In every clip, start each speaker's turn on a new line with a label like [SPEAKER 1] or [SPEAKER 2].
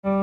[SPEAKER 1] Hi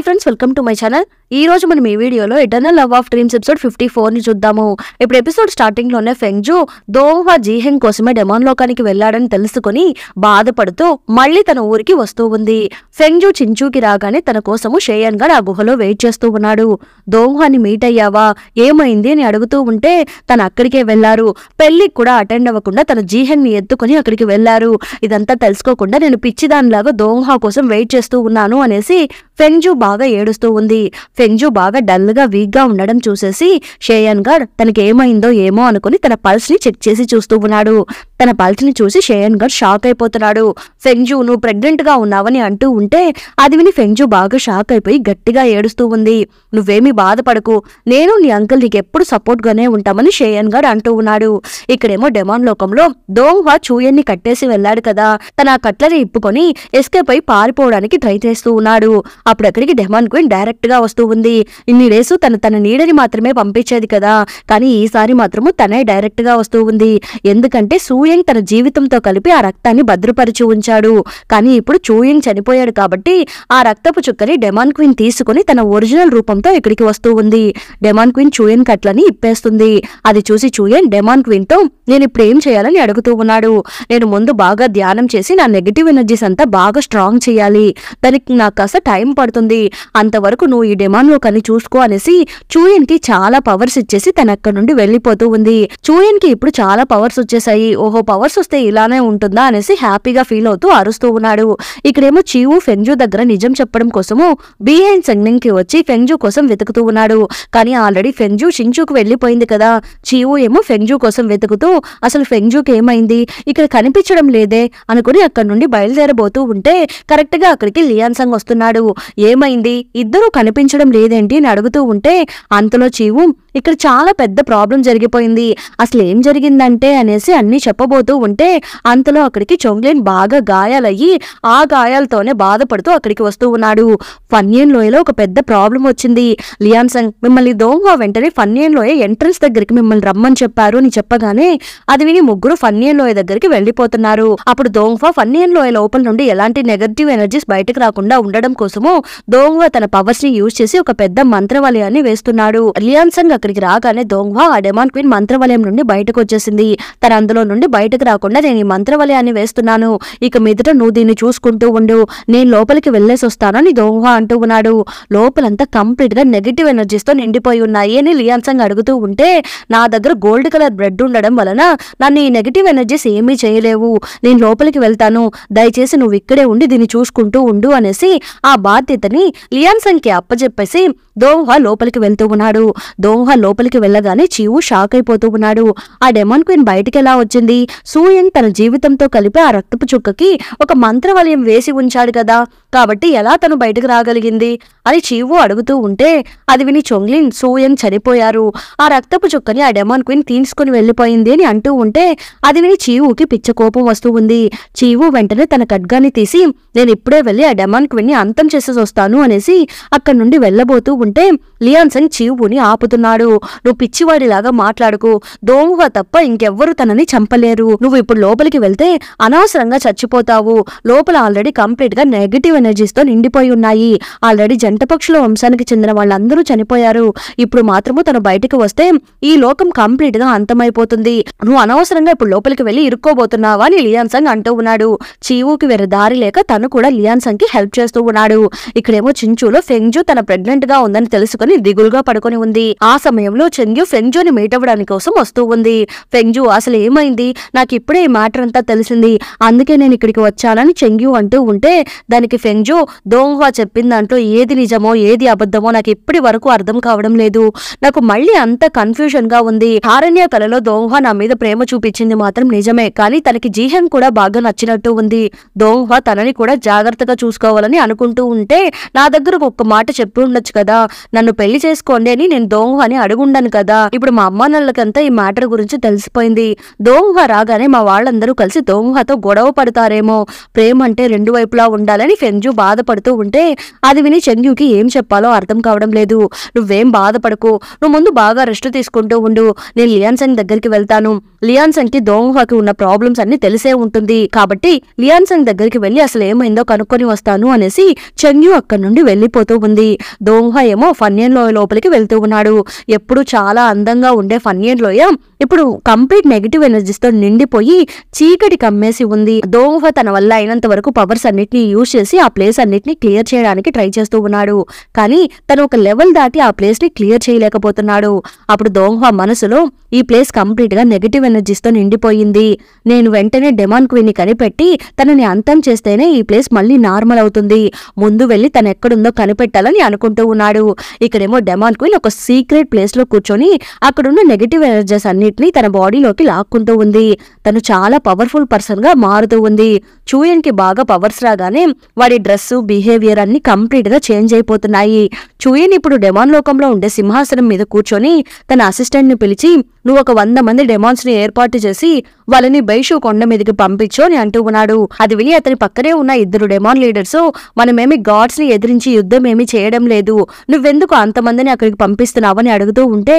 [SPEAKER 1] friends, welcome to my channel. ఈ రోజు మనం ఈ వీడియోలో eternal love of dreams episode 54 ని చూద్దాము. ఇప్పుడు ఎపిసోడ్ స్టార్టింగ్ లోనే ఫెంగ్జు దోంగ్హా జీహెంగ్ కోసమే డెమాన్ లోకానికి వెళ్లాడని తెలుసుకుని బాధపడుతూ మళ్ళీ తన ఊరికి వస్తూ ఉంది. ఫెంగ్జు చించూకి రాగానే తన కోసము షేయన్ గారు ఆ గుహలో వెయిట్ చేస్తూ ఉన్నాడు. దోంగ్హాని మీట్ అయ్యావా, ఏమైంది అని అడుగుతూ ఉంటే తను అక్కడికే వెళ్లారు. పెళ్లికి కూడా అటెండ్ అవ్వకుండా తన జీహెంగ్ ని ఎత్తుకుని అక్కడికి వెళ్లారు. ఇదంతా తెలుసుకోకుండా నేను పిచ్చిదానిలాగా దోంగ్హా కోసం వెయిట్ చేస్తూ ఉన్నాను అనేసి ఫెంగ్జు బాగా ఏడుస్తూ ఉంది. ఫెంగ్జు బాగా డల్ గా వీక్ గా ఉండడం చూసేసి షేయన్ గారు తనకి ఏమైందో ఏమో అనుకుని తన పల్స్ ని చెక్ చేసి చూస్తూ ఉన్నాడు. తన పల్స్ ని చూసి షేయన్ గారు షాక్ అయిపోతున్నాడు. ఫెంగ్జు నువ్వు ప్రెగ్నెంట్ గా ఉన్నావని అంటూ ఉంటే అది విని ఫెంగ్జు బాగా షాక్ అయిపోయి గట్టిగా ఏడుస్తూ ఉంది. నువ్వేమీ బాధపడకు, నేను నీ అంకుల్ నీకు ఎప్పుడు సపోర్ట్ గానే ఉంటామని షేయన్ గారు అంటూ ఉన్నాడు. ఇక్కడేమో డెమాన్ లోకంలో దోంగ్హా చూయన్ ని కట్టేసి వెళ్లాడు కదా, తన ఆ కట్లని ఇప్పుకొని ఎస్కేప్ అయి పారిపోవడానికి ట్రై చేస్తూ ఉన్నాడు. అప్పుడు అక్కడికి డెమాన్ క్వీన్ డైరెక్ట్ గా వస్తూ ఉంది. ఇన్ని డేస్ తన నీడని మాత్రమే పంపించేది కదా, కానీ ఈసారి మాత్రము తనే డైరెక్ట్ గా వస్తూ ఉంది. ఎందుకంటే సూయంగ్ తన జీవితంతో కలిపి ఆ రక్తాన్ని భద్రపరిచి ఉంచాడు. కానీ ఇప్పుడు చూయంగ్ చనిపోయాడు కాబట్టి ఆ రక్తపు చుక్కని డెమాన్ క్వీన్ తీసుకుని తన ఒరిజినల్ రూపంతో ఇక్కడికి వస్తూ ఉంది. డెమాన్ క్వీన్ చూయన్ కట్లని ఇప్పేస్తుంది. అది చూసి చూయన్ డెమాన్ క్వీన్ తో నేను ఇప్పుడు ఏం చేయాలని అడుగుతూ ఉన్నాడు. నేను ముందు బాగా ధ్యానం చేసి నా నెగటివ్ ఎనర్జీస్ అంతా బాగా స్ట్రాంగ్ చేయాలి, దానికి నాకు కాస్త టైం పడుతుంది, అంతవరకు నువ్వు ఈ డెమాన్ లోకాన్ని చూసుకో అనేసి చూయన్ కి చాలా పవర్స్ ఇచ్చేసి తన అక్కడ నుండి వెళ్లిపోతూ ఉంది. చూయన్ కి ఇప్పుడు చాలా పవర్స్ వచ్చేసాయి. ఓహో, పవర్స్ వస్తే ఇలానే ఉంటుందా అనేసి హ్యాపీగా ఫీల్ అవుతూ అరుస్తూ ఉన్నాడు. ఇక్కడేమో చీవు ఫెంగ్జు దగ్గర నిజం చెప్పడం కోసము బిహైండ్ సెగ్నింగ్ కి వచ్చి ఫెంగ్జు కోసం వెతుకుతూ ఉన్నాడు. కానీ ఆల్రెడీ ఫెంగ్జు షించూకు వెళ్లిపోయింది కదా. చీవు ఏమో ఫెంగ్జు కోసం వెతుకుతూ అసలు ఫెంగ్జుకి ఏమైంది, ఇక్కడ కనిపించడం లేదే అనుకుని అక్కడి నుండి బయలుదేరబోతూ ఉంటే కరెక్ట్ గా అక్కడికి లియాన్సంగ్ వస్తున్నాడు. ఏమైంది, ఇద్దరూ కనిపించడం లేదేంటి అని అడుగుతూ ఉంటే అంతలో చీవు ఇక్కడ చాలా పెద్ద ప్రాబ్లం జరిగిపోయింది, అసలు ఏం జరిగిందంటే అనేసి అన్ని చెప్పబోతూ ఉంటే అంతలో అక్కడికి చొంగ్లిన్ బాగా గాయాలయ్యి ఆ గాయాలతోనే బాధపడుతూ అక్కడికి వస్తూ ఉన్నాడు. ఫన్యన్ లోయలో ఒక పెద్ద ప్రాబ్లం వచ్చింది. లియాన్సంగ్ మిమ్మల్ని దోంగ్హా వెంటనే ఫన్యన్ లోయ ఎంట్రన్స్ దగ్గరికి మిమ్మల్ని రమ్మని చెప్పారు అని చెప్పగానే అది విని ముగ్గురు ఫన్యన్ లోయ దగ్గరికి వెళ్లిపోతున్నారు. అప్పుడు దోంగ్హా ఫన్యన్ లోయ లోపల నుండి ఎలాంటి నెగటివ్ ఎనర్జీస్ బయటకు రాకుండా ఉండడం కోసము దోంగ్హా తన పవర్స్ ని యూజ్ చేసి ఒక పెద్ద మంత్రవలయాన్ని వేస్తున్నాడు. లియాన్సంగ్ అక్కడికి రాగానే దోంగ్హా ఆ డెమాన్ క్వీన్ మంత్రవలయం నుండి బయటకు వచ్చేసింది. తన అందులో నుండి బయటకు రాకుండా నేను ఈ మంత్రవలయాన్ని వేస్తున్నాను, ఇక మీదట నువ్వు దీన్ని చూసుకుంటూ ఉండు, నేను లోపలికి వెళ్లేసి వస్తానని దోంగ్హా అంటూ ఉన్నాడు. లోపలంతా కంప్లీట్ గా నెగటివ్ ఎనర్జీస్ తో నిండిపోయి ఉన్నాయి అని లియాన్సంగ్ అడుగుతూ ఉంటే నా దగ్గర గోల్డ్ కలర్ బ్రెడ్ ఉండడం వలన నన్ను ఈ నెగటివ్ ఎనర్జీస్ ఏమీ చేయలేవు, నేను లోపలికి వెళ్తాను, దయచేసి నువ్వు ఇక్కడే ఉండి దీన్ని చూసుకుంటూ ఉండు అనేసి ఆ బాధ్యతని లియాన్సంగ్ కి అప్పచెప్పేసి దోంగ్హా లోపలికి వెళ్తూ ఉన్నాడు. దోంగ్హా లోపలికి వెళ్ళగానే చీవు షాక్ అయిపోతూ ఉన్నాడు. ఆ డెమాన్ క్వీన్ బయటికి ఎలా వచ్చింది, సూయంగ్ తన జీవితంతో కలిపి ఆ రక్తపు చుక్కకి ఒక మంత్రవలయం వేసి ఉంచాడు కదా, కాబట్టి ఎలా తను బయటకు రాగలిగింది అని చీవు అడుగుతూ ఉంటే అది విని చొంగ్లిన్ సూయంగ్ చనిపోయారు, ఆ రక్తపు చుక్కని ఆ డెమాన్ క్వీన్ తీసుకుని వెళ్లిపోయింది అని అంటూ ఉంటే అది విని చీవుకి పిచ్చ కోపం వస్తూ ఉంది. చీవు వెంటనే తన ఖడ్గాన్ని తీసి నేను ఇప్పుడే వెళ్లి ఆ డెమాన్ క్వీన్ ని అంతం చేసేసి వస్తాను అనేసి అక్కడి నుండి వెళ్లబోతూ ఉంటే లియాన్సంగ్ చీవుని ఆపుతున్నాడు. నువ్వు పిచ్చివాడిలాగా మాట్లాడుకు, దోంగ్హా తప్ప ఇంకెవ్వరూ తనని చంపలేరు, నువ్వు ఇప్పుడు లోపలికి వెళ్తే అనవసరంగా చచ్చిపోతావు, లోపల ఆల్రెడీ కంప్లీట్ గా నెగటివ్ ఎనర్జీస్ తో నిండిపోయి ఉన్నాయి, ఆల్రెడీ జంట పక్షుల వంశానికి చెందిన వాళ్ళందరూ చనిపోయారు, ఇప్పుడు మాత్రము తను బయటకు వస్తే ఈ లోకం కంప్లీట్ గా అంతమైపోతుంది, నువ్వు అనవసరంగా ఇప్పుడు లోపలికి వెళ్లి ఇరుక్కోబోతున్నావా అని లియాన్సంగ్ అంటూ ఉన్నాడు. చీవుకి వేరే దారి లేక తను కూడా లియాన్సంగ్ కి హెల్ప్ చేస్తూ ఉన్నాడు. ఇక్కడేమో చించూలో ఫెంగ్జు తన ప్రెగ్నెంట్ గా ఉందని తెలుసుకుని దిగులుగా పడుకొని ఉంది. ఆ సమయంలో చెంగ్యు ఫెంగ్జుని మీట్ అవ్వడానికి కోసం వస్తూ ఉంది. ఫెంగ్జు అసలు ఏమైంది, నాకు ఇప్పుడే ఈ మ్యాటర్ అంతా తెలిసింది, అందుకే నేను ఇక్కడికి వచ్చానని చెంగ్యు అంటూ ఉంటే దానికి ఫెంగ్జు దోంగ్హా చెప్పిన దాంట్లో ఏది నిజమో ఏది అబద్ధమో నాకు ఇప్పటి వరకు అర్థం కావడం లేదు, నాకు మళ్ళీ అంత కన్ఫ్యూజన్ గా ఉంది, హారణ్య కళలో దోంగ్హా నా మీద ప్రేమ చూపించింది మాత్రం నిజమే, కానీ తనకి జీహెంగ్ కూడా బాగా నచ్చినట్టు ఉంది, దోంగ్హా తనని కూడా జాగ్రత్తగా చూసుకోవాలని అనుకుంటూ ఉంటే నా దగ్గర ఒక్క మాట చెప్పి ఉండొచ్చు కదా, నన్ను పెళ్లి చేసుకోండి అని నేను దోంగ్హాని అడుగుండాను కదా, ఇప్పుడు మా అమ్మ నాన్నలకంతా ఈ మ్యాటర్ గురించి తెలిసిపోయింది, దోంగ్హా రాగానే మా వాళ్ళందరూ కలిసి దోంగ్హాతో గొడవ పడతారేమో, ప్రేమ అంటే రెండు వైపులా ఉండాలి కావాలని ఫెంగ్జు బాధపడుతూ ఉంటే అది విని చెంగ్యూకి ఏం చెప్పాలో అర్థం కావడం లేదు. నువ్వేం బాధపడకు, నువ్వు ముందు బాగా రెస్ట్ తీసుకుంటూ ఉండు, నేను లియాన్సంగ్ దగ్గరికి వెళ్తాను. లియాన్సంగ్ కి దోంగ్హాకి ఉన్న ప్రాబ్లమ్స్ అన్ని తెలిసే ఉంటుంది కాబట్టి లియాన్సంగ్ దగ్గరికి వెళ్లి అసలు ఏమైందో కనుక్కొని వస్తాను అనేసి చెంగ్యూ అక్కడి నుండి వెళ్లిపోతూ ఉంది. దోంగ్హా ఏమో ఫన్యన్ లోయ లోపలికి వెళ్తూ ఉన్నాడు. ఎప్పుడు చాలా అందంగా ఉండే ఫన్యన్ లోయ ఇప్పుడు కంప్లీట్ నెగిటివ్ ఎనర్జీస్ తో నిండిపోయి చీకటి కమ్మేసి ఉంది. దోంగ్హా తన వల్ల అయినంత వరకు పవర్స్ అన్నిటిని యూజ్ చేసి ఆ ప్లేస్ అన్నిటిని క్లియర్ చేయడానికి ట్రై చేస్తూ ఉన్నాడు. కానీ తను ఒక లెవెల్ దాటి ఆ ప్లేస్ ని క్లియర్ చేయలేకపోతున్నాడు. అప్పుడు దోంగ్హా మనసులో ఈ ప్లేస్ కంప్లీట్ గా నెగిటివ్ ఎనర్జీస్ తో నిండిపోయింది. నేను వెంటనే డెమాన్ క్వీన్ ని కనిపెట్టి తనని అంతం చేస్తేనే ఈ ప్లేస్ మళ్ళీ నార్మల్ అవుతుంది. ముందు వెళ్లి తను ఎక్కడుందో కనిపెట్టాలని అనుకుంటూ ఉన్నాడు. ఇక్కడేమో డెమాన్ క్వీన్ ఒక సీక్రెట్ ప్లేస్ లో కూర్చొని అక్కడున్న నెగిటివ్ ఎనర్జీస్ అన్నిటిని తన బాడీలోకి లాక్కుంటూ ఉంది. తను చాలా పవర్ఫుల్ పర్సన్ గా మారుతూ ఉంది. చూయన్ కి బాగా పవర్స్ రాగానే వాడి డ్రెస్ బిహేవియర్ అన్ని కంప్లీట్ గా చేంజ్ అయిపోతున్నాయి. చూయన్ ఇప్పుడు డెమాన్ లోకంలో ఉండే సింహాసనం మీద కూర్చొని తన అసిస్టెంట్ ని పిలిచి నువ్వు ఒక 100 మంది డెమాన్స్ ని ఏర్పాటు చేసి వాళ్ళని బైషు కొండ మీదకి పంపించు అని అంటూ ఉన్నాడు. అది విని అతని పక్కనే ఉన్న 2 డెమాన్ లీడర్స్ మనమేమి గాడ్స్ ని ఎదిరించి యుద్ధం ఏమి చేయడం లేదు, నువ్వెందుకు అంతమందిని అక్కడికి పంపిస్తున్నావని అడుగుతూ ఉంటే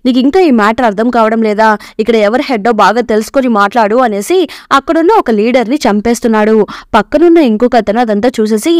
[SPEAKER 1] నీకు ఇంకా ఈ మ్యాటర్ అర్థం కావడం లేదా, ఇక్కడ ఎవరి హెడ్డో బాగా తెలుసుకొని మాట్లాడు అనేసి అక్కడున్న ఒక లీడర్ ని చంపేస్తున్నాడు. పక్కనున్న ఇంకొక అతను అదంతా చూసేసి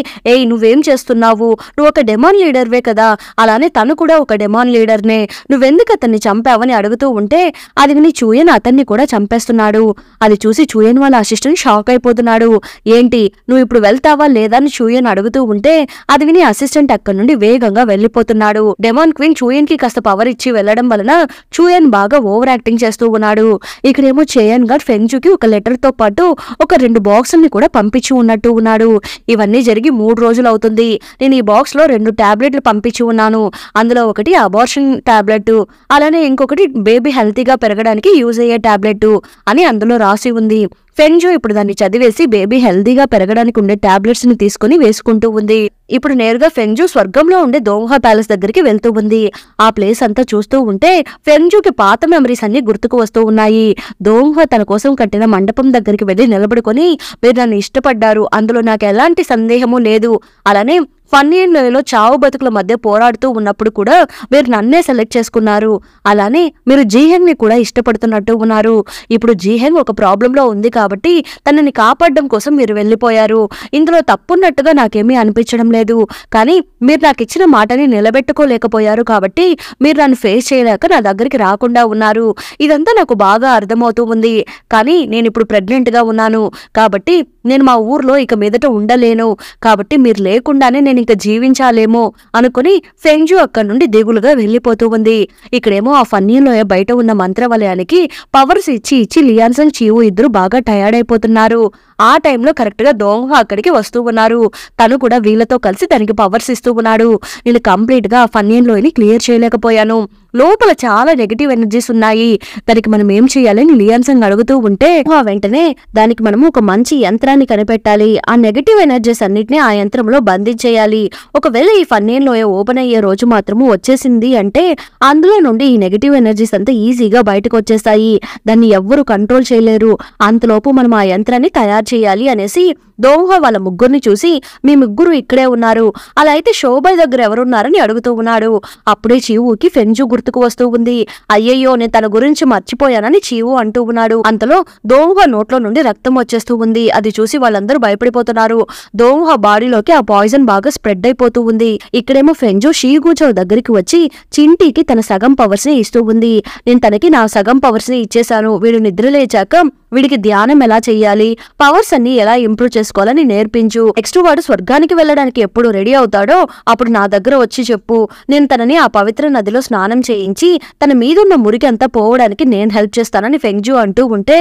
[SPEAKER 1] నువ్వేం చేస్తున్నావు, నువ్వు ఒక డెమాన్ లీడర్వే కదా, అలానే తను కూడా ఒక డెమాన్ లీడర్నే, నువ్వెందుకు అతన్ని చంపావని అడుగుతూ ఉంటే అది విని చూయన్ అతన్ని కూడా చంపేస్తున్నాడు. అది చూసి చూయన్ వాళ్ళ అసిస్టెంట్ షాక్ అయిపోతున్నాడు. ఏంటి నువ్వు ఇప్పుడు వెళ్తావా లేదా అని చూయన్ అడుగుతూ ఉంటే అది విని అసిస్టెంట్ అక్కడి నుండి వేగంగా వెళ్లిపోతున్నాడు. డెమాన్ క్వీన్ చూయన్ కి కాస్త పవర్ ఇచ్చి వెళ్లడం వలన చూయన్ బాగా ఓవర్ యాక్టింగ్ చేస్తూ ఉన్నాడు. ఇక్కడేమో చేయన్ గారు ఫెంగ్జుకి ఒక లెటర్ తో పాటు ఒక 2 బాక్సుల్ని కూడా పంపించి ఉన్నట్టు ఉన్నాడు. ఇవన్నీ జరిగి 3 రోజులు అవుతుంది. నేను ఈ బాక్స్ లో 2 టాబ్లెట్లు పంపించి ఉన్నాను. అందులో ఒకటి అబార్షన్ టాబ్లెట్, అలానే ఇంకొకటి బేబీ హెల్తీగా పెరగడానికి యూజ్ అయ్యే టాబ్లెట్ అని అందులో రాసి ఉంది. ఫెంగ్జు ఇప్పుడు దాన్ని చదివేసి బేబీ హెల్తీగా పెరగడానికి ఉండే టాబ్లెట్స్ ని తీసుకుని వేసుకుంటూ ఉంది. ఇప్పుడు నేరుగా ఫెంగ్జు స్వర్గంలో ఉండే దోంగ్హా ప్యాలెస్ దగ్గరికి వెళ్తూ ఉంది. ఆ ప్లేస్ అంతా చూస్తూ ఉంటే ఫెంగ్జుకి పాత మెమరీస్ అన్ని గుర్తుకు వస్తూ ఉన్నాయి. దోంగ్హా తన కోసం కట్టిన మండపం దగ్గరికి వెళ్లి నిలబడుకొని మీరు నన్ను ఇష్టపడ్డారు, అందులో నాకు ఎలాంటి సందేహము లేదు, అలానే ఫన్యన్ లోయలో చావు బతుకుల మధ్య పోరాడుతూ ఉన్నప్పుడు కూడా మీరు నన్నే సెలెక్ట్ చేసుకున్నారు, అలానే మీరు జీహెంగ్ ని కూడా ఇష్టపడుతున్నట్టు ఉన్నారు. ఇప్పుడు జీహెంగ్ ఒక ప్రాబ్లం లో ఉంది కాబట్టి తనని కాపాడడం కోసం మీరు వెళ్లిపోయారు. ఇందులో తప్పున్నట్టుగా నాకేమీ అనిపించడం లేదు, కానీ మీరు నాకు ఇచ్చిన మాటని నిలబెట్టుకోలేకపోయారు కాబట్టి మీరు నన్ను ఫేస్ చేయలేక నా దగ్గరికి రాకుండా ఉన్నారు. ఇదంతా నాకు బాగా అర్థమవుతూ ఉంది. కానీ నేను ఇప్పుడు ప్రెగ్నెంట్ గా ఉన్నాను కాబట్టి నేను మా ఊర్లో ఇక మీదట ఉండలేను, కాబట్టి మీరు లేకుండానే నేను ఇంకా జీవించాలేమో అనుకుని ఫెంగ్జు అక్కడి నుండి దిగులుగా వెళ్లిపోతూ ఉంది. ఇక్కడేమో ఆ ఫన్యన్ లోయ బయట ఉన్న మంత్రవలయానికి పవర్స్ ఇచ్చి లియాన్సంగ్ చీవు ఇద్దరు బాగా టయర్డ్ అయిపోతున్నారు. ఆ టైంలో కరెక్ట్ గా దోంగ్హా అక్కడికి వస్తూ ఉన్నారు. తను కూడా వీళ్ళతో కలిసి తనకి పవర్స్ ఇస్తూ ఉన్నాడు. నేను కంప్లీట్ గా ఫన్యన్ లోయని క్లియర్ చేయలేకపోయాను, లోపల చాలా నెగిటివ్ ఎనర్జీస్ ఉన్నాయి, దానికి మనం ఏం చేయాలని లియాన్సంగ్ అడుగుతూ ఉంటే వెంటనే దానికి మనము ఒక మంచి యంత్రాన్ని కనిపెట్టాలి, ఆ నెగిటివ్ ఎనర్జీస్ అన్నిటిని ఆ యంత్రంలో బంధించేయాలి. ఒకవేళ ఈ ఫన్యన్ లోయ ఓపెన్ అయ్యే రోజు మాత్రము వచ్చేసింది అంటే అందులో నుండి ఈ నెగిటివ్ ఎనర్జీస్ అంతా ఈజీగా బయటకు వచ్చేస్తాయి, దాన్ని ఎవ్వరూ కంట్రోల్ చేయలేరు, అంతలోపు మనం ఆ యంత్రాన్ని తయారు చేయాలి అనేసి దోంగ్హా వాళ్ళ ముగ్గురిని చూసి మీ ముగ్గురు ఇక్కడే ఉన్నారు, అలా అయితే షోబాయ్ దగ్గర ఎవరున్నారని అడుగుతూ ఉన్నాడు. అప్పుడే చీవుకి ఫెంగ్జు గుర్తుకు వస్తూ ఉంది. అయ్యయ్యో నేను తన గురించి మర్చిపోయానని చీవు అంటూ ఉన్నాడు. అంతలో దోంగ్హా నోట్లో నుండి రక్తం వచ్చేస్తూ ఉంది. అది చూసి వాళ్ళందరూ భయపడిపోతున్నారు. దోంగ్హా బాడీలోకి ఆ పాయిజన్ బాగా స్ప్రెడ్ అయిపోతూ ఉంది. ఇక్కడేమో ఫెంగ్జు షీగూచో దగ్గరికి వచ్చి చింటీకి తన సగం పవర్స్ ని ఇస్తూ ఉంది. నేను తనకి నా సగం పవర్స్ ని ఇచ్చేశాను, వీడు నిద్రలేచాక వీడికి ధ్యానం ఎలా చెయ్యాలి, పవర్స్ అన్ని ఎలా ఇంప్రూవ్ చేసుకోవాలని నేర్పించు, నెక్స్ట్ వాడు స్వర్గానికి వెళ్ళడానికి ఎప్పుడు రెడీ అవుతాడో అప్పుడు నా దగ్గర వచ్చి చెప్పు, నేను తనని ఆ పవిత్ర నదిలో స్నానం చేయించి తన మీదున్న మురికి అంతా పోవడానికి నేను హెల్ప్ చేస్తానని ఫెంగ్జు అంటూ ఉంటే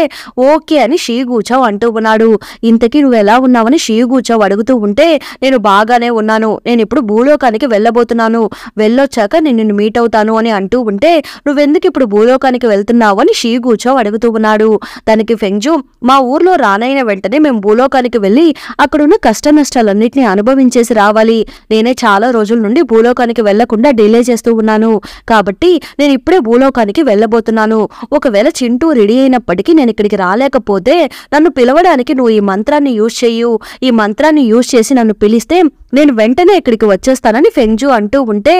[SPEAKER 1] ఓకే అని షీగూచావ్ అంటూ ఉన్నాడు. ఇంతకీ నువ్వు ఎలా ఉన్నావని షీగూచావ్ అడుగుతూ ఉంటే నేను బాగానే ఉన్నాను, నేను ఇప్పుడు భూలోకానికి వెళ్ళబోతున్నాను, వెళ్ళొచ్చాక నేను నిన్ను మీట్ అవుతాను అని అంటూ ఉంటే నువ్వెందుకు ఇప్పుడు భూలోకానికి వెళ్తున్నావు అని షీగూచావ్ అడుగుతూ ఉన్నాడు. దానికి ఫెంగ్జు మా ఊర్లో రానైన వెంటనే మేము భూలోకానికి వెళ్లి వెళ్ళి అక్కడున్న కష్ట నష్టాలన్నింటినీ అనుభవించేసి రావాలి. నేనే చాలా రోజుల నుండి భూలోకానికి వెళ్లకుండా డిలే చేస్తూ ఉన్నాను. కాబట్టి నేను ఇప్పుడే భూలోకానికి వెళ్ళబోతున్నాను. ఒకవేళ చింటూ రెడీ అయినప్పటికీ నేను ఇక్కడికి రాలేకపోతే నన్ను పిలవడానికి నువ్వు ఈ మంత్రాన్ని యూజ్ చెయ్యు. ఈ మంత్రాన్ని యూజ్ చేసి నన్ను పిలిస్తే నేను వెంటనే ఇక్కడికి వచ్చేస్తానని ఫెంగ్జు అంటూ ఉంటే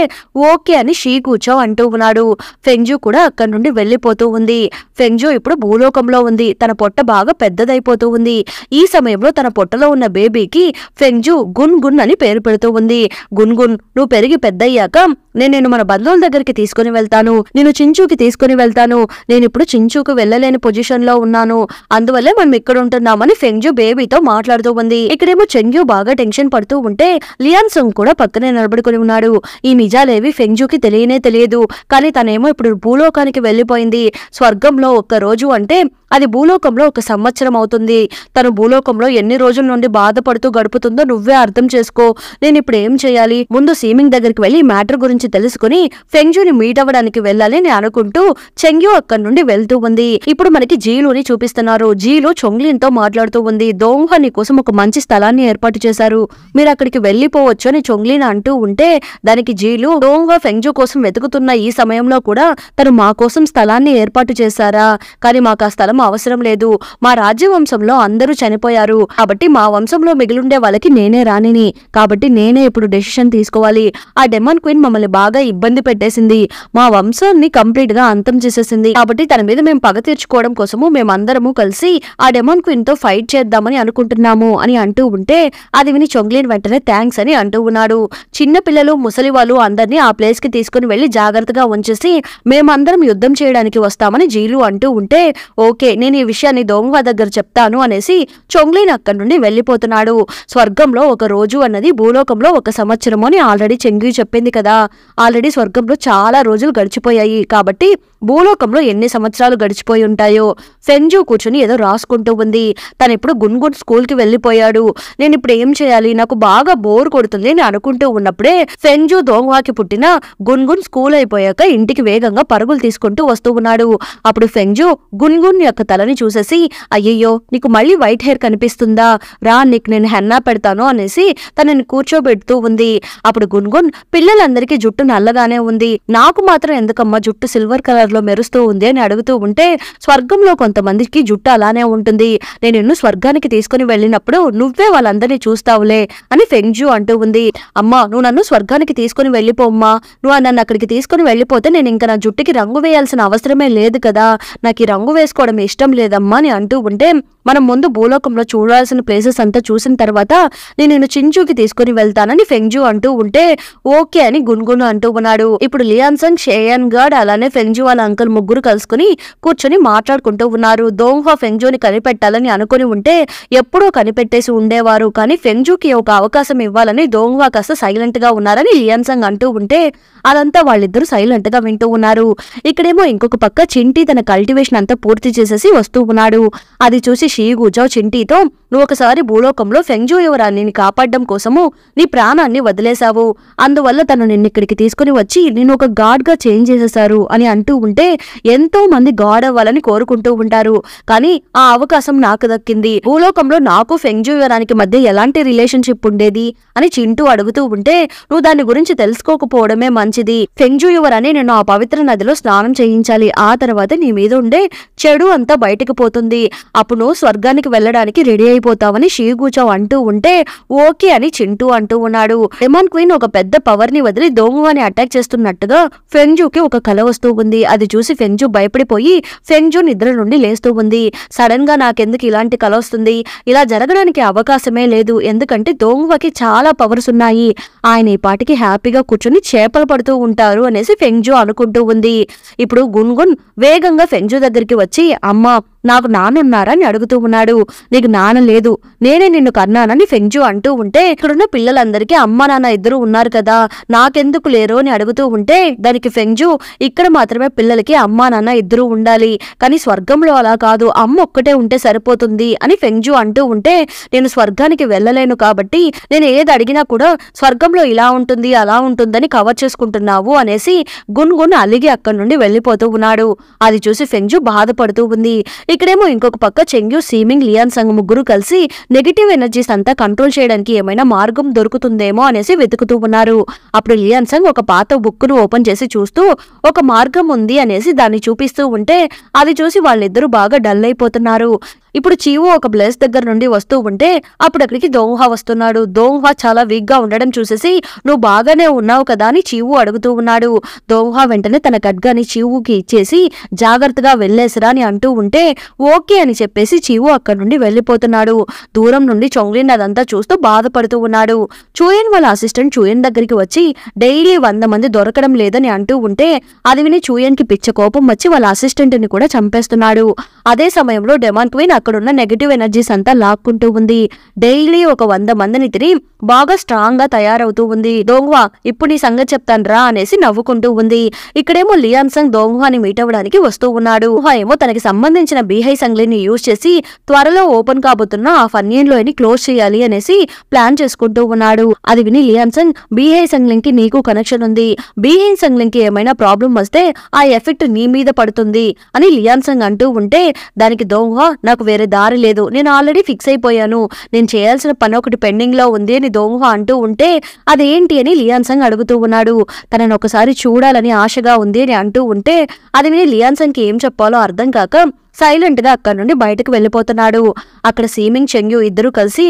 [SPEAKER 1] ఓకే అని షీ కూచో అంటూ ఉన్నాడు. ఫెంగ్జు కూడా అక్కడి నుండి వెళ్లిపోతూ ఉంది. ఫెంగ్జు ఇప్పుడు భూలోకంలో ఉంది. తన పొట్ట బాగా పెద్దదైపోతూ ఉంది. ఈ సమయంలో తన పొట్టలో ఉన్న బేబీకి ఫెంగ్జు గున్ గున్ అని పేరు పెడుతూ ఉంది. గున్ గున్, నువ్వు పెరిగి పెద్దయ్యాక నేను మన బంధువుల దగ్గరికి తీసుకుని వెళ్తాను. నేను చించూకి తీసుకుని వెళ్తాను. నేను ఇప్పుడు చించూకు వెళ్ళలేని పొజిషన్ లో ఉన్నాను. అందువల్లే మనం ఇక్కడ ఉంటున్నామని ఫెంగ్జు బేబీతో మాట్లాడుతూ ఉంది. ఇక్కడేమో చెంగ్యూ బాగా టెన్షన్ పడుతూ ఉంటే లియాన్ సంగ్ కూడా పక్కనే నిలబడుకుని ఉన్నాడు. ఈ నిజాలేవి ఫెంగ్జుకి తెలియనే తెలియదు. కానీ తనేమో ఇప్పుడు భూలోకానికి వెళ్లిపోయింది. స్వర్గంలో ఒక్క రోజు అంటే అది భూలోకంలో 1 సంవత్సరం అవుతుంది. తను భూలోకంలో ఎన్ని రోజుల నుండి బాధపడుతూ గడుపుతుందో నువ్వే అర్థం చేసుకో. నేను ఇప్పుడు ఏం చేయాలి? ముందు సీమింగ్ దగ్గరికి వెళ్లి మ్యాటర్ గురించి తెలుసుకుని ఫెంగ్జుని మీట్ అవ్వడానికి వెళ్ళాలి అని అనుకుంటూ చెంగ్యూ అక్కడి నుండి వెళ్తూ ఉంది. ఇప్పుడు మనకి జీలుని చూపిస్తున్నారు. జీలు చొంగ్లిన్ తో మాట్లాడుతూ ఉంది. దోంహ నీ కోసం ఒక మంచి స్థలాన్ని ఏర్పాటు చేశారు. మీరు అక్కడికి వెళ్లిపోవచ్చు అని చొంగ్లిన్ అంటూ ఉంటే దానికి జీలు దోంహ ఫెంగ్జు కోసం వెతుకుతున్న ఈ సమయంలో కూడా తను మా కోసం స్థలాన్ని ఏర్పాటు చేశారా? కానీ మాకు ఆ స్థలం అవసరం లేదు. మా రాజ్యవంశంలో అందరూ చనిపోయారు. కాబట్టి మా వంశంలో మిగిలిండే వాళ్ళకి నేనే రానిని. కాబట్టి నేనే ఇప్పుడు డెసిషన్ తీసుకోవాలి. ఆ డెమాన్ క్వీన్ మమ్మల్ని బాగా ఇబ్బంది పెట్టేసింది. మా వంశాన్ని కంప్లీట్ గా అంతం చేసేసింది. కాబట్టి తన మీద మేము పగ తీర్చుకోవడం కోసము మేమందరము కలిసి ఆ డెమాన్ క్వీన్ తో ఫైట్ చేద్దామని అనుకుంటున్నాము అని అంటూ ఉంటే అది విని చొంగ్లిన్ వెంటనే థ్యాంక్స్ అని అంటూ ఉన్నాడు. చిన్న పిల్లలు ముసలి వాళ్ళు అందరినీ ఆ ప్లేస్ కి తీసుకుని వెళ్లి జాగ్రత్తగా ఉంచేసి మేమందరం యుద్ధం చేయడానికి వస్తామని జీలు అంటూ ఉంటే ఓకే నేను ఈ విషయాన్ని దోంహ దగ్గర చెప్తాను అనేసి చొంగ్లిన్ అక్కడి నుండి వెళ్లిపోతున్నాడు. స్వర్గంలో 1 రోజు అన్నది భూలోకంలో 1 సంవత్సరం అని ఆల్రెడీ చెంగ్యూ చెప్పింది కదా. ఆల్రెడీ స్వర్గంలో చాలా రోజులు గడిచిపోయాయి. కాబట్టి భూలోకంలో ఎన్ని సంవత్సరాలు గడిచిపోయి ఉంటాయో. ఫెంగ్జు కూర్చుని ఏదో రాసుకుంటూ ఉంది. తను ఇప్పుడు గున్గున్ స్కూల్ కి వెళ్లిపోయాడు. నేను ఇప్పుడు ఏం చేయాలి? నాకు బాగా బోర్ కొడుతుంది అని అనుకుంటూ ఉన్నప్పుడే ఫెంగ్జు దోంహ్వాకి పుట్టిన గున్గున్ స్కూల్ అయిపోయాక ఇంటికి వేగంగా పరుగులు తీసుకుంటూ వస్తూ ఉన్నాడు. అప్పుడు ఫెంగ్జు గున్గున్ యొక్క తలని చూసేసి అయ్యయ్యో నీకు మళ్ళీ వైట్ హెయిర్ కనిపిస్తుందా? రా నీకు నేను హెన్నా పెడతాను అనేసి తనని కూర్చోబెడుతూ ఉంది. అప్పుడు గున్గున్ పిల్లలందరికీ జుట్టు నల్లగానే ఉంది, నాకు మాత్రం ఎందుకమ్మా జుట్టు సిల్వర్ కలర్ లో మెరుస్తూ ఉంది అని అడుగుతూ ఉంటే స్వర్గంలో కొంతమందికి జుట్టు అలానే ఉంటుంది. నేను నిన్ను స్వర్గానికి తీసుకుని వెళ్ళినప్పుడు నువ్వే వాళ్ళందరినీ చూస్తావులే అని ఫెంగ్జు అంటూ ఉంది. అమ్మా నువ్వు నన్ను స్వర్గానికి తీసుకుని వెళ్ళిపోమ్మా. నువ్వు నన్ను అక్కడికి తీసుకుని వెళ్ళిపోతే నేను ఇంకా నా జుట్టుకి రంగు వేయాల్సిన అవసరమే లేదు కదా. నాకు ఈ రంగు వేసుకోవడం ఇష్టం లేదమ్మా అని అంటూ ఉంటే మనం ముందు భూలోకంలో చూడాల్సిన ప్లేసెస్ అంతా చూసిన తర్వాత నేను చించూకి తీసుకుని వెళ్తానని ఫెంగ్జు అంటూ ఉంటే ఓకే అని గున్గున్ అంటూ ఉన్నాడు. ఇప్పుడు లియాన్ సంగ్, షేయన్ గాడ్ అలానే ఫెంగ్జు వాళ్ళ అంకుల్ ముగ్గురు కలుసుకుని కూర్చొని మాట్లాడుకుంటూ ఉన్నారు. దోంహ ఫెంగ్జుని కనిపెట్టాలని అనుకుని ఉంటే ఎప్పుడో కనిపెట్టేసి ఉండేవారు. కానీ ఫెంగ్జుకి ఒక అవకాశం ఇవ్వాలని దోంహ కాస్త సైలెంట్ గా ఉన్నారని లియాన్ సంగ్ అంటూ ఉంటే అదంతా వాళ్ళిద్దరూ సైలెంట్ గా వింటూ ఉన్నారు. ఇక్కడేమో ఇంకొక పక్క చింటీ తన కల్టివేషన్ అంతా పూర్తి చేసేసి వస్తూ ఉన్నాడు. అది చూసి షీ గుజావ్ చింటీతో నువ్వు ఒకసారి భూలోకంలో ఫెంగ్జు యువరాన్ని కాపాడడం కోసము నీ ప్రాణాన్ని వదిలేశావు. అందువల్ల తను నిన్నిక్కడికి తీసుకుని వచ్చి నేను ఒక గాడ్ గా చేంజ్ చేసేశారు అని అంటూ ఉంటే ఎంతో మంది గాడ్ అవ్వాలని కోరుకుంటూ ఉంటారు. కానీ ఆ అవకాశం నాకు దక్కింది. భూలోకంలో నాకు ఫెంగ్జు యువరానికి మధ్య ఎలాంటి రిలేషన్షిప్ ఉండేది అని చింటూ అడుగుతూ ఉంటే నువ్వు దాని గురించి తెలుసుకోకపోవడమే మంచిది. ఫెంగ్జు యువరాన్ని నేను ఆ పవిత్ర నదిలో స్నానం చేయించాలి. ఆ తర్వాత నీ మీద ఉండే చెడు అంతా బయటకు పోతుంది. అప్పుడు నువ్వు స్వర్గానికి వెళ్ళడానికి రెడీ అయిపోతావని షీగుచావ్ అంటూ ఉంటే ఓకే అని చింటూ అంటూ ఉన్నాడు. డెమాన్ క్వీన్ ఒక పెద్ద పవర్ ని వదిలి దోంగుని అటాక్ చేస్తున్నట్టుగా ఫెంగ్జుకి ఒక కల వస్తూ ఉంది. అది చూసి ఫెంగ్జు భయపడిపోయి ఫెంగ్జు నిద్ర నుండి లేస్తూ ఉంది. సడన్ గా నాకెందుకు ఇలాంటి కల వస్తుంది? ఇలా జరగడానికి అవకాశమే లేదు. ఎందుకంటే దోంగుకి చాలా పవర్స్ ఉన్నాయి. ఆయన ఈ పాటికి హ్యాపీగా కూర్చొని చేపలు పడుతూ ఉంటారు అనేసి ఫెంగ్జు అనుకుంటూ ఉంది. ఇప్పుడు గున్గున్ వేగంగా ఫెంగ్జు దగ్గరికి వచ్చి అమ్మా నాకు నాన్నున్నారా అని అడుగుతూ ఉన్నాడు. నీకు నాన్న లేదు, నేనే నిన్ను కన్నానని ఫెంగ్జు అంటూ ఉంటే ఇక్కడున్న పిల్లలందరికీ అమ్మ నాన్న ఇద్దరు ఉన్నారు కదా, నాకెందుకు లేరు అని అడుగుతూ ఉంటే దానికి ఫెంగ్జు ఇక్కడ మాత్రమే పిల్లలకి అమ్మా నాన్న ఇద్దరు ఉండాలి, కానీ స్వర్గంలో అలా కాదు, అమ్మ ఒక్కటే ఉంటే సరిపోతుంది అని ఫెంగ్జు అంటూ ఉంటే నేను స్వర్గానికి వెళ్ళలేను కాబట్టి నేను ఏది అడిగినా కూడా స్వర్గంలో ఇలా ఉంటుంది అలా ఉంటుందని కవర్ చేసుకుంటున్నావు అనేసి గున్గున్ అలిగి అక్కడి నుండి వెళ్ళిపోతూ ఉన్నాడు. అది చూసి ఫెంగ్జు బాధపడుతూ ఉంది. ఇక్కడేమో ఇంకొక పక్క చెంగ్యూ, సీమింగ్, లియాన్ సంగ్ ముగ్గురు కలిసి నెగిటివ్ ఎనర్జీస్ అంతా కంట్రోల్ చేయడానికి ఏమైనా మార్గం దొరుకుతుందేమో అనేసి వెతుకుతూ ఉన్నారు. అప్పుడు లియాన్ సంగ్ ఒక పాత బుక్ ను ఓపెన్ చేసి చూస్తూ ఒక మార్గం ఉంది అనేసి దాన్ని చూపిస్తూ ఉంటే అది చూసి వాళ్ళిద్దరూ బాగా డల్ అయిపోతున్నారు. ఇప్పుడు చీవు ఒక ప్లేస్ దగ్గర నుండి వస్తూ ఉంటే అప్పుడు అక్కడికి దోంహా వస్తున్నాడు. దోంహా చాలా వీక్ గా ఉండడం చూసేసి నువ్వు బాగానే ఉన్నావు కదా అని చీవు అడుగుతూ ఉన్నాడు. దోంహా వెంటనే తన ఖడ్గాని చీవుకి ఇచ్చేసి జాగ్రత్తగా వెళ్లేసిరా అని అంటూ ఉంటే ఓకే అని చెప్పేసి చీవు అక్కడి నుండి వెళ్లిపోతున్నాడు. దూరం నుండి చొంగ్లిన్ అదంతా చూస్తూ బాధపడుతూ ఉన్నాడు. చూయన్ వాళ్ళ అసిస్టెంట్ చూయన్ దగ్గరికి వచ్చి డైలీ 100 మంది దొరకడం లేదని అంటూ ఉంటే అది విని చూయన్ కి పిచ్చ కోపం వచ్చి వాళ్ళ అసిస్టెంట్ ని కూడా చంపేస్తున్నాడు. అదే సమయంలో డెమాన్ క్వీన్ అక్కడున్న నెగటివ్ ఎనర్జీస్ అంతా లాక్కుంటూ ఉంది. డైలీ ఒక 100 మందిని తిని బాగా స్ట్రాంగ్ గా తయారవుతూ ఉంది. దోంగ్వా ఇప్పుడు నీ సంగతి చెప్తాను రా అనేసి నవ్వుకుంటూ ఉంది. ఇక్కడేమో లియాన్ సంగ్ దోంగ్వాని మీట్ అవ్వడానికి వస్తూ ఉన్నాడు. దోంగ్వా ఏమో తనకి సంబంధించిన బీహై సంగ్లీని యూజ్ చేసి త్వరలో ఓపెన్ కాబోతున్న ఆ ఫన్యన్ లోని క్లోజ్ చేయాలి అనేసి ప్లాన్ చేసుకుంటూ ఉన్నాడు. అది విని లియాన్ సంగ్ బీహై సంగ్లింగ్ కి నీకు కనెక్షన్ ఉంది, బీహై సంగ్లింగ్ కి ఏమైనా ప్రాబ్లం వస్తే ఆ ఎఫెక్ట్ నీ మీద పడుతుంది అని లియాన్ సంగ్ అంటూ ఉంటే దానికి దోంగ్వా నాకు వేరే దారి లేదు, నేను ఆల్రెడీ ఫిక్స్ అయిపోయాను, నేను చేయాల్సిన పని ఒకటి పెండింగ్ లో ఉంది అని దోంగ్వా అంటూ ఉంటే అదేంటి అని లియాన్ సంగ్ అడుగుతూ ఉన్నాడు. తనను ఒకసారి చూడాలని ఆశగా ఉంది అని అంటూ ఉంటే అది విని లియాన్ సంగ్ కి ఏం చెప్పాలో అర్థం కాక సైలెంట్ గా అక్కడ నుండి బయటకు వెళ్లిపోతున్నాడు. అక్కడ సీమింగ్, చెంగ్యూ ఇద్దరు కలిసి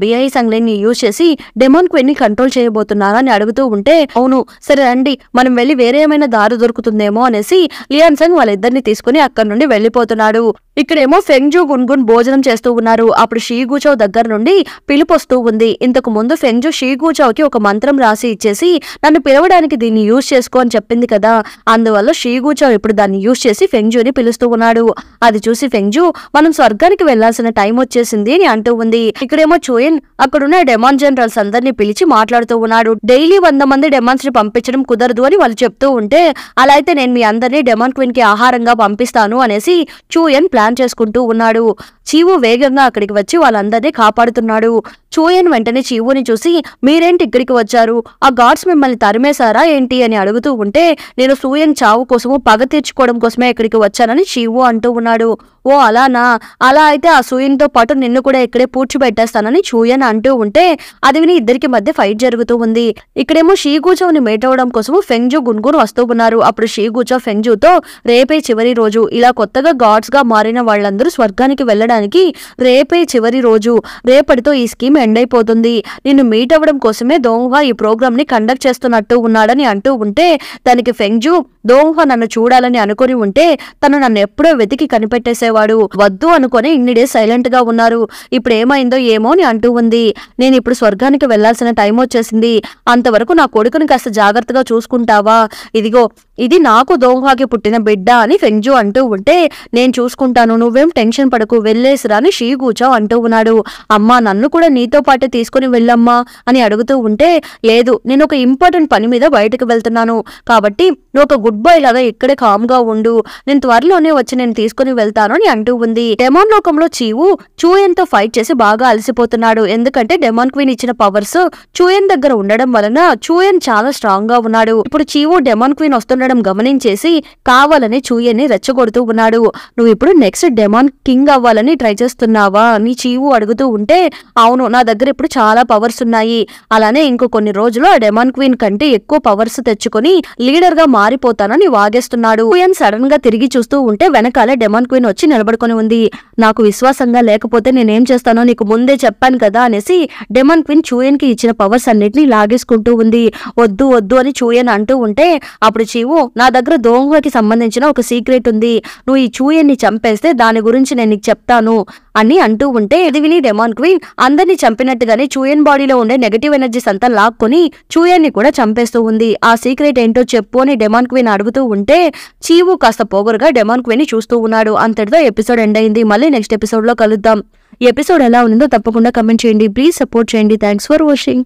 [SPEAKER 1] బీఐ సంగ్లైన్ ని యూజ్ చేసి డెమాన్ క్వీన్ ని కంట్రోల్ చేయబోతున్నారా అని అడుగుతూ ఉంటే అవును సరే రండి మనం వెళ్లి వేరే ఏమైనా దారి దొరుకుతుందేమో అనేసి లియాన్ సంగ్ వాళ్ళిద్దరిని తీసుకుని అక్కడ నుండి వెళ్లిపోతున్నాడు. ఇక్కడేమో ఫెంగ్జూ, గున్గున్ భోజనం చేస్తూ ఉన్నారు. అప్పుడు షీగూచౌ దగ్గర నుండి పిలుపు వస్తూ ఉంది. ఇంతకు ముందు ఫెంగ్జూ షీగూచౌకి ఒక మంత్రం రాసి ఇచ్చేసి నన్ను పిలవడానికి దీన్ని యూజ్ చేసుకో అని చెప్పింది కదా, అందువల్ల షీగూచౌ ఇప్పుడు దాన్ని యూజ్ చేసి ఫెంగ్జూని పిలుస్తూ ఉన్నాడు. అది చూసి ఫెంగ్జూ మనం స్వర్గానికి వెళ్లాల్సిన టైం వచ్చేసింది అని అంటూ ఉంది. ఇక్కడేమో చూయన్ అక్కడున్న డెమాన్ జనరల్స్ అందరినీ పిలిచి మాట్లాడుతూ ఉన్నాడు. డైలీ 100 మంది డెమాన్స్ ని పంపించడం కుదరదు అని వాళ్ళు చెప్తూ ఉంటే అలా అయితే నేను మీ అందరినీ డెమాన్ క్వీన్ కి ఆహారంగా పంపిస్తాను అనేసి చూయన్ ప్లాన్ చేసుకుంటూ ఉన్నాడు. చీవు వేగంగా అక్కడికి వచ్చి వాళ్ళందరినీ కాపాడుతున్నాడు. చూయన్ వెంటనే చీవుని చూసి మీరేంటి ఇక్కడికి వచ్చారు, ఆ గాడ్స్ మిమ్మల్ని తరిమేశారా ఏంటి అని అడుగుతూ ఉంటే నేను సూయన్ చావు కోసము పగ తీర్చుకోవడం కోసమే ఇక్కడికి వచ్చానని చీవు అంటూ ఉన్నాడు. ఓ అలానా, అలా అయితే ఆ సూయన్ తో పాటు నిన్ను కూడా ఇక్కడే పూడ్చిపెట్టేస్తానని చూయన్ అంటూ ఉంటే అది విని ఇద్దరికి మధ్య ఫైట్ జరుగుతూ ఉంది. ఇక్కడేమో షీగూచౌని మేట్ అవడం కోసము ఫెంగ్జూ, గున్గున్ వస్తూ ఉన్నారు. అప్పుడు షీగూచౌ ఫెంగ్జూతో రేపే చివరి రోజు, ఇలా కొత్తగా గాడ్స్ గా మారిన వాళ్ళందరూ స్వర్గానికి వెళ్ళడానికి రేపే చివరి రోజు, రేపటితో ఈ స్కీమ్ ఎండ్ అయిపోతుంది, నిన్ను మీట్ అవ్వడం కోసమే దోంగ్వా ఈ ప్రోగ్రామ్ ని కండక్ట్ చేస్తున్నట్టు ఉన్నాడని అంటూ ఉంటే దానికి ఫెంగ్జూ దోంగ్వా నన్ను చూడాలని అనుకుని ఉంటే తను నన్ను ఎప్పుడో వెతికి కనిపెట్టేసేవాడు, వద్దు అనుకుని ఇన్ని డేస్ సైలెంట్ గా ఉన్నారు, ఇప్పుడు ఏమైందో ఏమో అని అంటూ ఉంది. నేను ఇప్పుడు స్వర్గానికి వెళ్లాల్సిన టైం వచ్చేసింది, అంతవరకు నా కొడుకుని కాస్త జాగ్రత్తగా చూసుకుంటావా, ఇదిగో ఇది నాకు దోంగ్వాకి పుట్టిన బిడ్డ అని ఫెంగ్జూ అంటూ ఉంటే నేను చూసుకుంటాను, నువ్వేం టెన్షన్ పడకు, వెళ్ళేసిరా అని షీగూచౌ అంటూ ఉన్నాడు. అమ్మా నన్ను కూడా నీతో పాటే తీసుకుని వెళ్ళమ్మా అని అడుగుతూ ఉంటే లేదు నేను ఒక ఇంపార్టెంట్ పని మీద బయటకు వెళ్తున్నాను, కాబట్టి నువ్వు ఒక గుడ్ బాయ్ లాగా ఇక్కడే కామ్ గా ఉండు, నేను త్వరలోనే వచ్చి నేను తీసుకుని వెళ్తాను అని అంటూ ఉంది. డెమాన్ లోకంలో చీవు చూయన్ తో ఫైట్ చేసి బాగా అలసిపోతున్నాడు. ఎందుకంటే డెమాన్ క్వీన్ ఇచ్చిన పవర్స్ చూయన్ దగ్గర ఉండడం వలన చూయన్ చాలా స్ట్రాంగ్ గా ఉన్నాడు. ఇప్పుడు చీవు డెమాన్ క్వీన్ వస్తుండడం గమనించేసి కావాలని చూయన్ ని రెచ్చగొడుతూ ఉన్నాడు. నువ్వు ఇప్పుడు నెక్స్ట్ డెమాన్ కింగ్ అవ్వాలని ట్రై చేస్తున్నావా అని చీవు అడుగుతూ ఉంటే అవును నా దగ్గర ఇప్పుడు చాలా పవర్స్ ఉన్నాయి, అలానే ఇంకో కొన్ని రోజులు ఆ డెమాన్ క్వీన్ కంటే ఎక్కువ పవర్స్ తెచ్చుకొని లీడర్ గా మారిపోతానని వాగేస్తున్నాడు. చూయన్ సడన్ గా తిరిగి చూస్తూ ఉంటే వెనకాల డెమాన్ క్వీన్ వచ్చి నిలబడుకొని ఉంది. నాకు విశ్వాసంగా లేకపోతే నేనేం చేస్తానో నీకు ముందే చెప్పాను కదా అనేసి డెమాన్ క్వీన్ చూయన్ కి ఇచ్చిన పవర్స్ అన్నిటినీ లాగేసుకుంటూ ఉంది. వద్దు వద్దు అని చూయన్ అంటూ ఉంటే అప్పుడు చీవు నా దగ్గర దోంగ్వాకి సంబంధించిన ఒక సీక్రెట్ ఉంది, నువ్వు ఈ చూయన్ ని చంపేస్తే దాని గురించి నేను నీకు చెప్తాను అని అంటూ ఉంటే ఇది విని డెమాన్ క్వీన్ అందరినీ చంపినట్టుగానే చూయన్ బాడీలో ఉండే నెగటివ్ ఎనర్జీస్ అంతా లాక్కొని చూయన్ ని కూడా చంపేస్తూ ఉంది. ఆ సీక్రెట్ ఏంటో చెప్పు అని డెమాన్ క్వీన్ అడుగుతూ ఉంటే చీవు కాస్త పొగరుగా డెమాన్ క్వీన్ ని చూస్తూ ఉన్నాడు. అంతటితో ఎపిసోడ్ ఎండ్ అయింది. మళ్ళీ నెక్స్ట్ ఎపిసోడ్ లో కలుద్దాం. ఈ ఎపిసోడ్ ఎలా ఉందో తప్పకుండా కమెంట్ చేయండి. ప్లీజ్ సపోర్ట్ చేయండి. Thanks for watching.